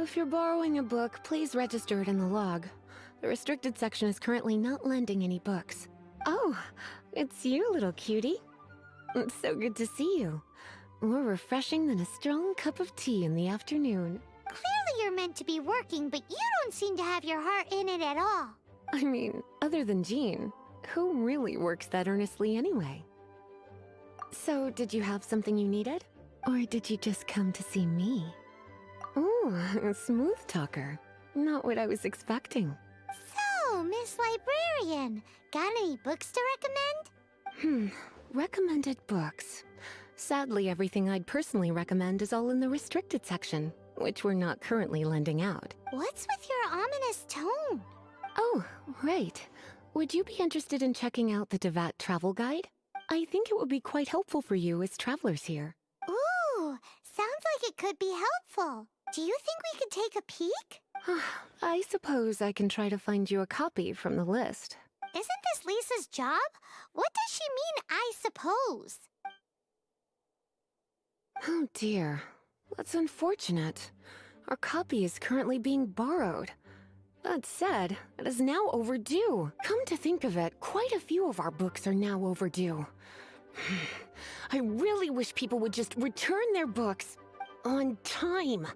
If you're borrowing a book, please register it in the log. The restricted section is currently not lending any books. Oh, it's you, little cutie. It's so good to see you. More refreshing than a strong cup of tea in the afternoon. Clearly you're meant to be working, but you don't seem to have your heart in it at all. I mean, other than Jean, who really works that earnestly anyway? So, did you have something you needed? Or did you just come to see me? Ooh, a smooth talker. Not what I was expecting. So, Miss Librarian, got any books to recommend? Recommended books. Sadly, everything I'd personally recommend is all in the restricted section, which we're not currently lending out. What's with your ominous tone? Oh, right. Would you be interested in checking out the Devat travel guide? I think it would be quite helpful for you as travelers here. Ooh, sounds like it could be helpful. Do you think we could take a peek? I suppose I can try to find you a copy from the list. Isn't this Lisa's job? What does she mean, I suppose? Oh dear, that's unfortunate. Our copy is currently being borrowed. That said, it is now overdue. Come to think of it, quite a few of our books are now overdue. I really wish people would just return their books on time.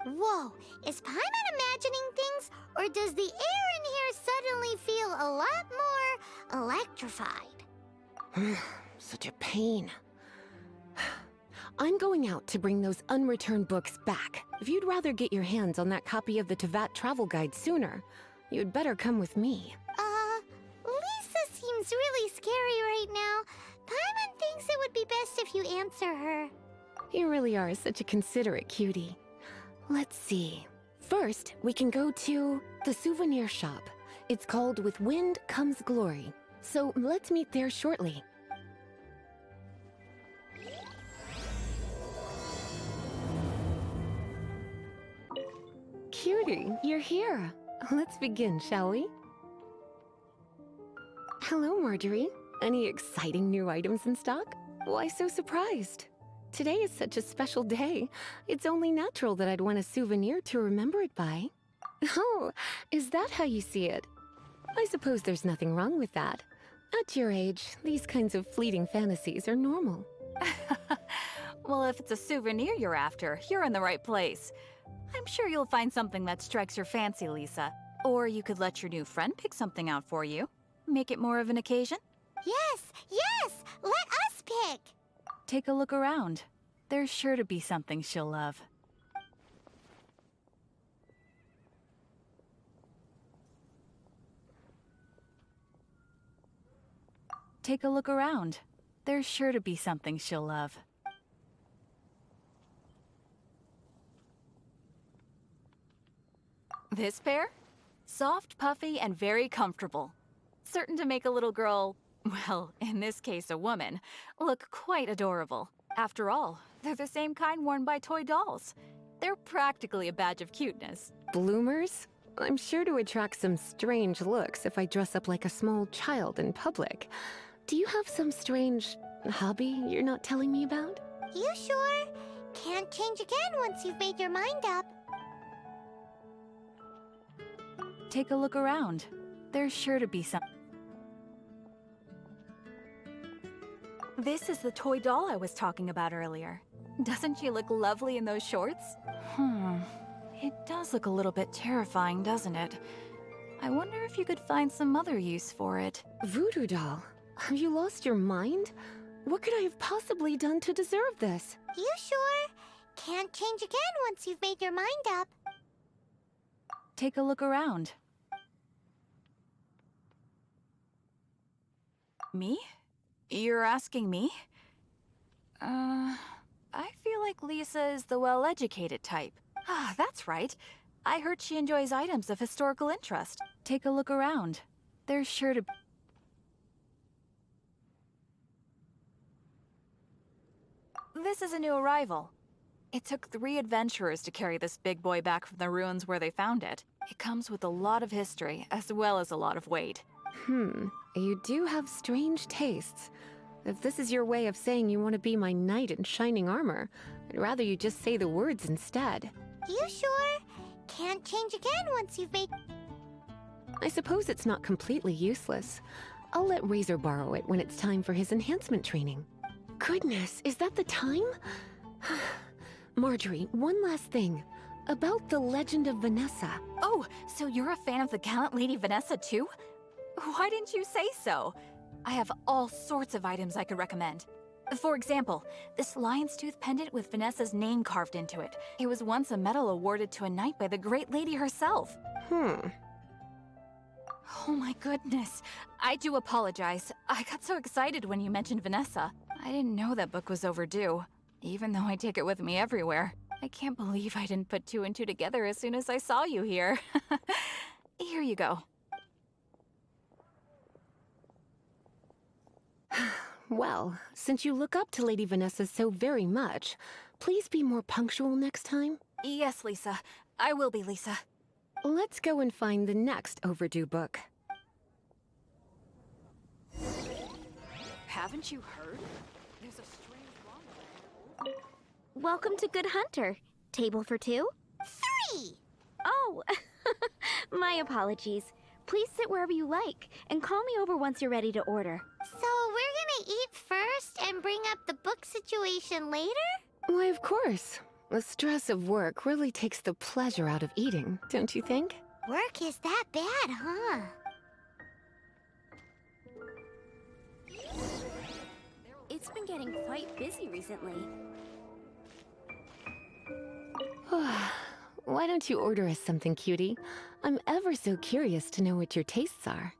Whoa, is Paimon imagining things, or does the air in here suddenly feel a lot more electrified? Such a pain. I'm going out to bring those unreturned books back. If you'd rather get your hands on that copy of the Tevat travel guide sooner, you'd better come with me. Lisa seems really scary right now. Paimon thinks it would be best if you answer her. You really are such a considerate cutie. Let's see. First, we can go to the souvenir shop. It's called With Wind Comes Glory. So let's meet there shortly. Cutie, you're here. Let's begin, shall we? Hello, Marjorie. Any exciting new items in stock? Why so surprised? Today is such a special day. It's only natural that I'd want a souvenir to remember it by. Oh, is that how you see it? I suppose there's nothing wrong with that. At your age, these kinds of fleeting fantasies are normal. Well, if it's a souvenir you're after, you're in the right place. I'm sure you'll find something that strikes your fancy, Lisa. Or you could let your new friend pick something out for you. Make it more of an occasion. Yes, let us pick. Take a look around. There's sure to be something she'll love. Take a look around. There's sure to be something she'll love. This pair? Soft, puffy, and very comfortable. Certain to make a little girl, well, in this case a woman, look quite adorable. After all, they're the same kind worn by toy dolls. They're practically a badge of cuteness. Bloomers? I'm sure to attract some strange looks if I dress up like a small child in public. Do you have some strange hobby you're not telling me about? You sure? Can't change again once you've made your mind up. Take a look around. There's sure to be some. This is the toy doll I was talking about earlier. Doesn't she look lovely in those shorts? It does look a little bit terrifying, doesn't it? I wonder if you could find some other use for it. Voodoo doll? Have you lost your mind? What could I have possibly done to deserve this? You sure? Can't change again once you've made your mind up. Take a look around. Me? You're asking me? I feel like Lisa is the well-educated type. Ah, that's right. I heard she enjoys items of historical interest. Take a look around. There's sure to be. This is a new arrival. It took 3 adventurers to carry this big boy back from the ruins where they found it. It comes with a lot of history, as well as a lot of weight. You do have strange tastes. If this is your way of saying you want to be my knight in shining armor, I'd rather you just say the words instead. You sure? Can't change again once you've made... I suppose it's not completely useless. I'll let Razor borrow it when it's time for his enhancement training. Goodness, is that the time? Marjorie, one last thing. About the legend of Vanessa. Oh, so you're a fan of the gallant Lady Vanessa too? Why didn't you say so? I have all sorts of items I could recommend. For example, this lion's tooth pendant with Vanessa's name carved into it. It was once a medal awarded to a knight by the great lady herself. Oh my goodness. I do apologize. I got so excited when you mentioned Vanessa. I didn't know that book was overdue, even though I take it with me everywhere. I can't believe I didn't put two and two together as soon as I saw you here. Here you go. Well, since you look up to Lady Vanessa so very much, please be more punctual next time. Yes, Lisa. I will be, Lisa. Let's go and find the next overdue book. Haven't you heard? There's a strange wrong. Welcome to Good Hunter. Table for two? 3! Oh, my apologies. Please sit wherever you like, and call me over once you're ready to order. So we're gonna eat first and bring up the book situation later? Why, of course. The stress of work really takes the pleasure out of eating, don't you think? Work is that bad, huh? It's been getting quite busy recently. Why don't you order us something, cutie? I'm ever so curious to know what your tastes are.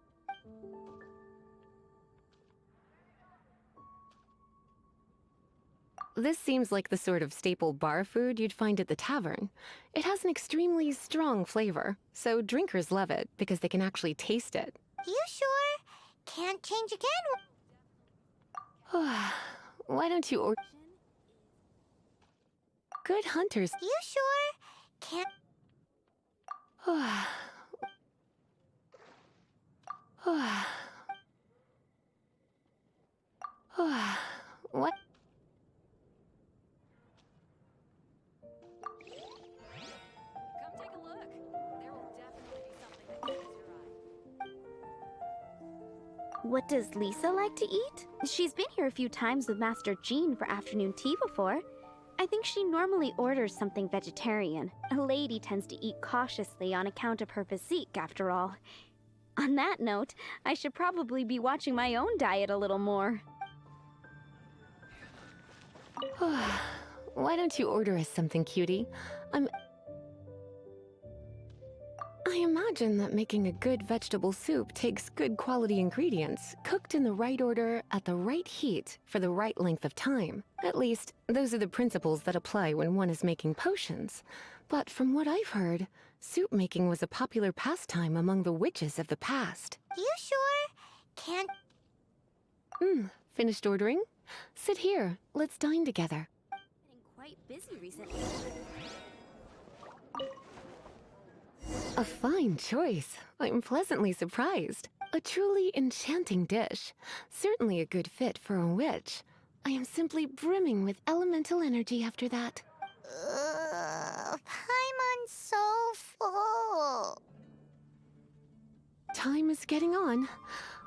This seems like the sort of staple bar food you'd find at the tavern. It has an extremely strong flavor, so drinkers love it because they can actually taste it. You sure? Can't change again? Why don't you order... Good hunters... You sure? Can't... What? Come take a look. There will definitely be something that catches your eye. What does Lisa like to eat? She's been here a few times with Master Jean for afternoon tea before. I think she normally orders something vegetarian. A lady tends to eat cautiously on account of her physique, after all. On that note, I should probably be watching my own diet a little more. Why don't you order us something, cutie? I imagine that making a good vegetable soup takes good quality ingredients, cooked in the right order, at the right heat, for the right length of time. At least, those are the principles that apply when one is making potions. But from what I've heard, soup making was a popular pastime among the witches of the past. You sure? Can't... Finished ordering? Sit here, let's dine together. Getting quite busy recently. A fine choice. I'm pleasantly surprised. A truly enchanting dish. Certainly a good fit for a witch. I am simply brimming with elemental energy after that. Paimon's so full. Time is getting on.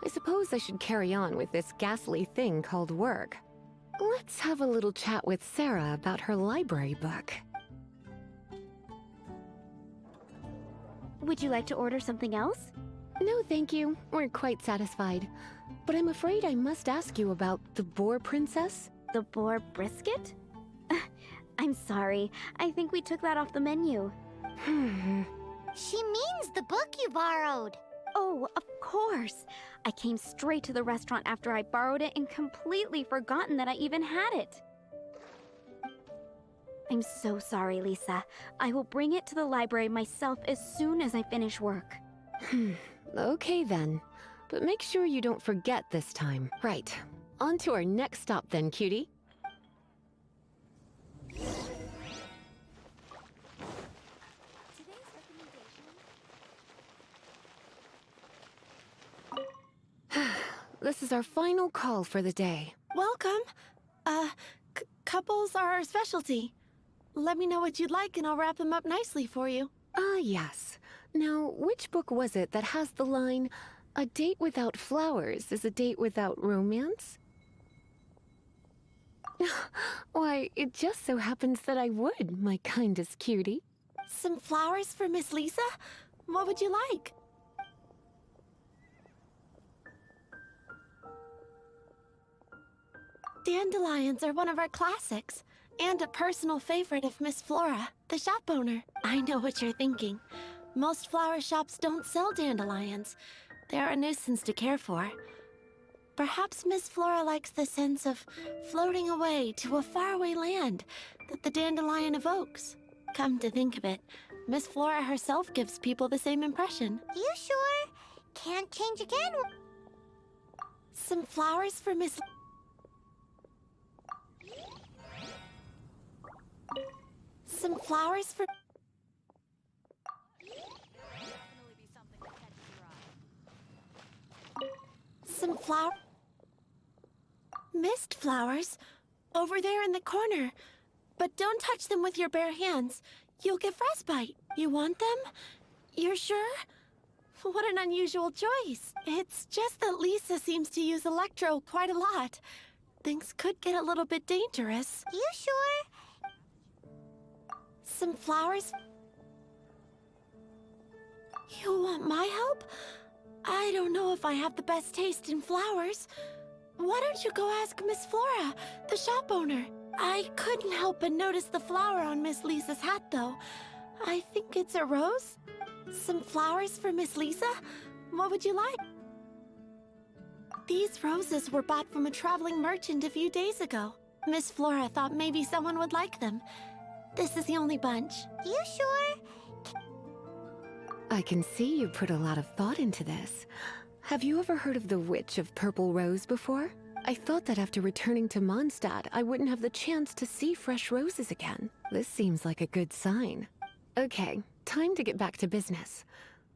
I suppose I should carry on with this ghastly thing called work. Let's have a little chat with Sarah about her library book. Would you like to order something else? No, thank you. We're quite satisfied. But I'm afraid I must ask you about the Boar Princess. The boar brisket? I'm sorry. I think we took that off the menu. She means the book you borrowed. Oh, of course. I came straight to the restaurant after I borrowed it and completely forgotten that I even had it. I'm so sorry, Lisa. I will bring it to the library myself as soon as I finish work. Okay then. But make sure you don't forget this time. Right. On to our next stop then, cutie. This is our final call for the day. Welcome. Couples are our specialty. Let me know what you'd like and I'll wrap them up nicely for you. Ah, yes. Now, which book was it that has the line, "A date without flowers is a date without romance"? Why, it just so happens that I would, my kindest cutie. Some flowers for Miss Lisa? What would you like? Dandelions are one of our classics, and a personal favorite of Miss Flora, the shop owner. I know what you're thinking. Most flower shops don't sell dandelions. They're a nuisance to care for. Perhaps Miss Flora likes the sense of floating away to a faraway land that the dandelion evokes. Come to think of it, Miss Flora herself gives people the same impression. You sure? Can't change again? Some flowers for Miss... Some flowers for... Some flower... Mist flowers? Over there in the corner. But don't touch them with your bare hands. You'll get frostbite. You want them? You're sure? What an unusual choice. It's just that Lisa seems to use Electro quite a lot. Things could get a little bit dangerous. You sure? Some flowers? You want my help? I don't know if I have the best taste in flowers. Why don't you go ask Miss Flora, the shop owner? I couldn't help but notice the flower on Miss Lisa's hat, though. I think it's a rose? Some flowers for Miss Lisa? What would you like? These roses were bought from a traveling merchant a few days ago. Miss Flora thought maybe someone would like them. This is the only bunch. You sure? I can see you put a lot of thought into this. Have you ever heard of the Witch of Purple Rose before? I thought that after returning to Mondstadt, I wouldn't have the chance to see fresh roses again. This seems like a good sign. Okay, time to get back to business.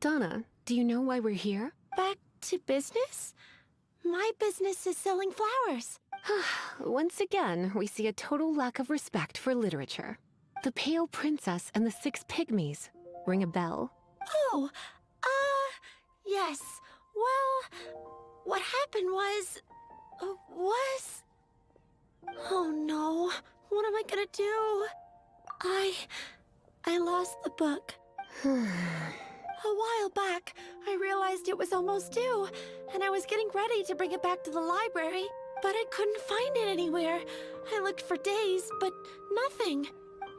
Donna, do you know why we're here? Back to business? My business is selling flowers. Once again, we see a total lack of respect for literature. The Pale Princess and the Six Pygmies. Ring a bell? Oh, yes. Well, what happened was... Oh no, what am I gonna do? I lost the book. A while back, I realized it was almost due, and I was getting ready to bring it back to the library, but I couldn't find it anywhere. I looked for days, but nothing.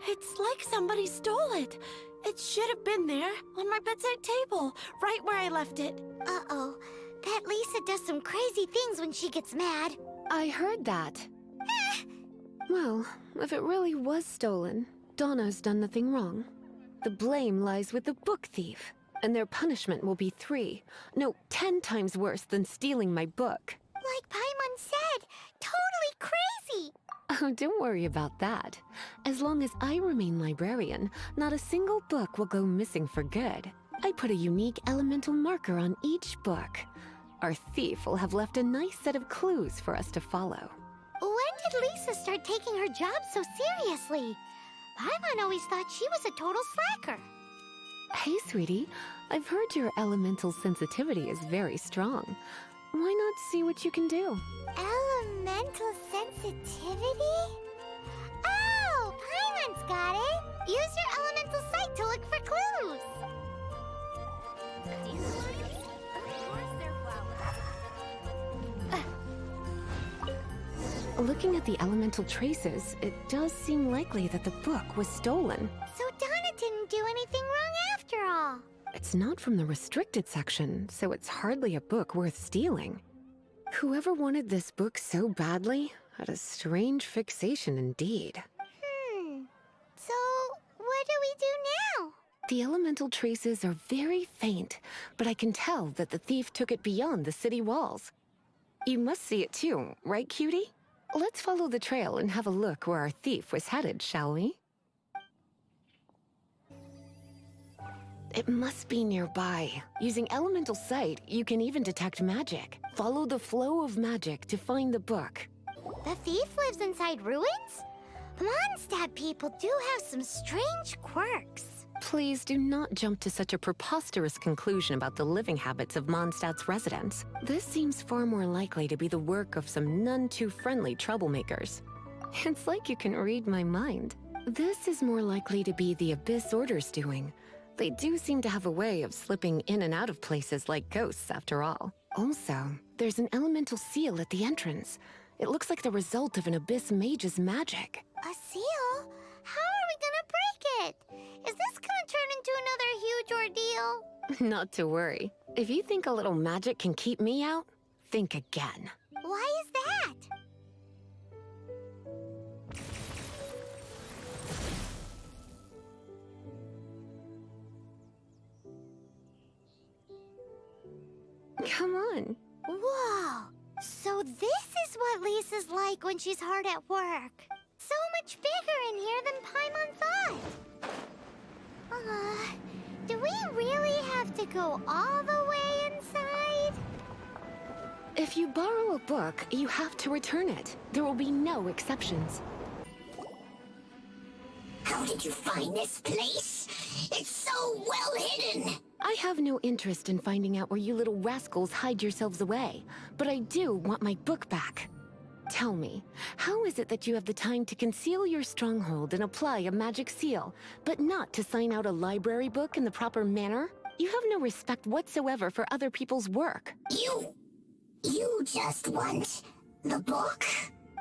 It's like somebody stole it. It should have been there, on my bedside table, right where I left it. Uh-oh. That Lisa does some crazy things when she gets mad. I heard that. Well, if it really was stolen, Donna's done nothing wrong. The blame lies with the book thief, and their punishment will be 10 times worse than stealing my book. Like Paimon said, totally crazy. Oh, don't worry about that. As long as I remain librarian, not a single book will go missing for good. I put a unique elemental marker on each book. Our thief will have left a nice set of clues for us to follow. When did Lisa start taking her job so seriously? Paimon always thought she was a total slacker. Hey, sweetie. I've heard your elemental sensitivity is very strong. Why not see what you can do? Elemental sensitivity? Oh, Paimon's got it! Use your elemental sight to look for clues! Looking at the elemental traces, it does seem likely that the book was stolen. So Donna didn't do anything wrong after all. It's not from the restricted section, so it's hardly a book worth stealing. Whoever wanted this book so badly had a strange fixation indeed. So what do we do now? The elemental traces are very faint, but I can tell that the thief took it beyond the city walls. You must see it too, right, cutie? Let's follow the trail and have a look where our thief was headed, shall we? It must be nearby. Using elemental sight, you can even detect magic. Follow the flow of magic to find the book. The thief lives inside ruins? The Mondstadt people do have some strange quirks. Please do not jump to such a preposterous conclusion about the living habits of Mondstadt's residents. This seems far more likely to be the work of some none-too-friendly troublemakers. It's like you can read my mind. This is more likely to be the Abyss Order's doing. They do seem to have a way of slipping in and out of places like ghosts, after all. Also, there's an elemental seal at the entrance. It looks like the result of an Abyss mage's magic. A seal? How are we gonna break it? Is this gonna turn into another huge ordeal? Not to worry. If you think a little magic can keep me out, think again. Why is that? Come on. Whoa! So this is what Lisa's like when she's hard at work. So much bigger in here than Paimon thought. Do we really have to go all the way inside? If you borrow a book, you have to return it. There will be no exceptions. How did you find this place? It's so well hidden. I have no interest in finding out where you little rascals hide yourselves away, but I do want my book back. Tell me, how is it that you have the time to conceal your stronghold and apply a magic seal, but not to sign out a library book in the proper manner? You have no respect whatsoever for other people's work. You just want the book?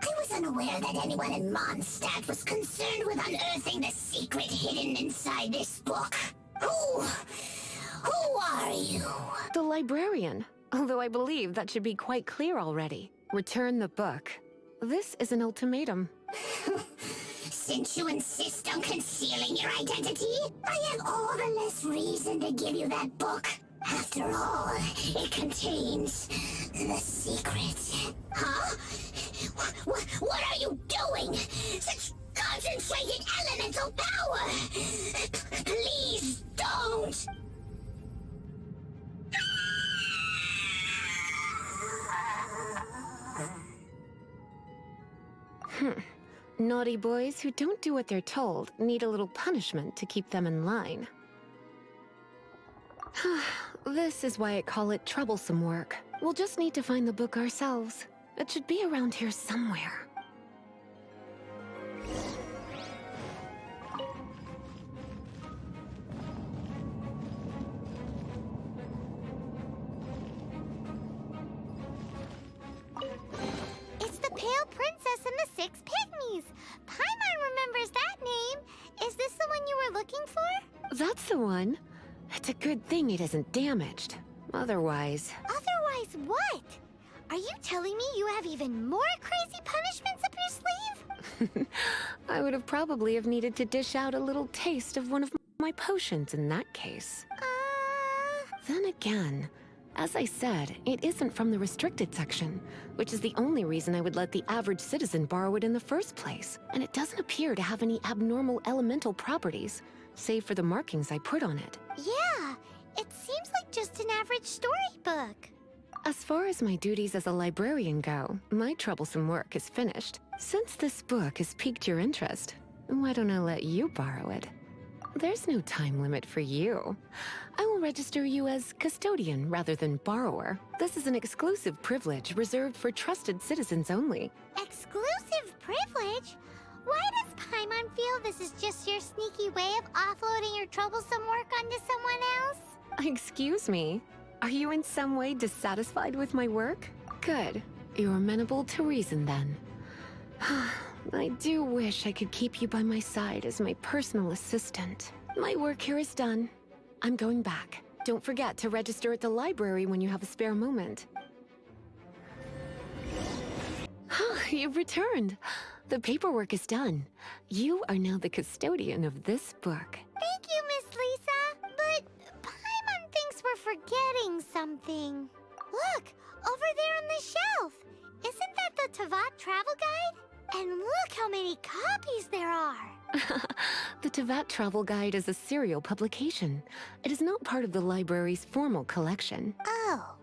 I was unaware that anyone in Mondstadt was concerned with unearthing the secret hidden inside this book. Who are you? The librarian, although I believe that should be quite clear already. Return the book. This is an ultimatum. Since you insist on concealing your identity, I have all the less reason to give you that book. After all, it contains the secret. Huh? What are you doing? Such concentrated elemental power! Please don't! Naughty boys who don't do what they're told need a little punishment to keep them in line. This is why I call it troublesome work. We'll just need to find the book ourselves. It should be around here somewhere. It's the Pale Princess and the Six Pygmies. Paimon remembers that name. Is this the one you were looking for? That's the one. It's a good thing it isn't damaged. Otherwise... Otherwise what? Are you telling me you have even more crazy punishments up your sleeve? I would have probably have needed to dish out a little taste of one of my potions in that case. Then again, as I said, it isn't from the restricted section, which is the only reason I would let the average citizen borrow it in the first place. And it doesn't appear to have any abnormal elemental properties, save for the markings I put on it. Yeah, it seems like just an average storybook. As far as my duties as a librarian go, my troublesome work is finished. Since this book has piqued your interest, why don't I let you borrow it? There's no time limit for you. I will register you as custodian rather than borrower. This is an exclusive privilege reserved for trusted citizens only. Exclusive privilege? Why does Paimon feel this is just your sneaky way of offloading your troublesome work onto someone else? Excuse me? Are you in some way dissatisfied with my work? Good. You're amenable to reason then. I do wish I could keep you by my side as my personal assistant. My work here is done. I'm going back. Don't forget to register at the library when you have a spare moment. You've returned. The paperwork is done. You are now the custodian of this book. Thank you, Miss Lisa. But Paimon thinks we're forgetting something. Look, over there on the shelf. Isn't that the Teyvat travel guide? And look how many copies there are. The Teyvat Travel Guide is a serial publication. It is not part of the library's formal collection. Oh.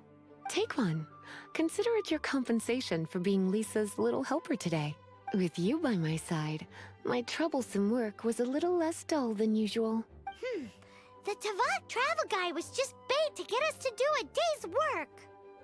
Take one. Consider it your compensation for being Lisa's little helper today. With you by my side, my troublesome work was a little less dull than usual. The Tavok travel guy was just bait to get us to do a day's work.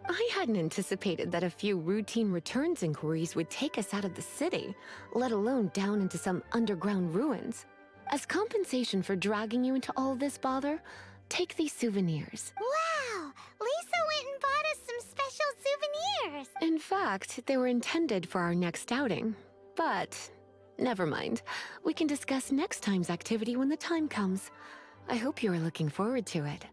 I hadn't anticipated that a few routine returns inquiries would take us out of the city, let alone down into some underground ruins. As compensation for dragging you into all this bother, take these souvenirs. Wow! Lisa went and bought us some special souvenirs. In fact, they were intended for our next outing. But never mind. We can discuss next time's activity when the time comes. I hope you are looking forward to it.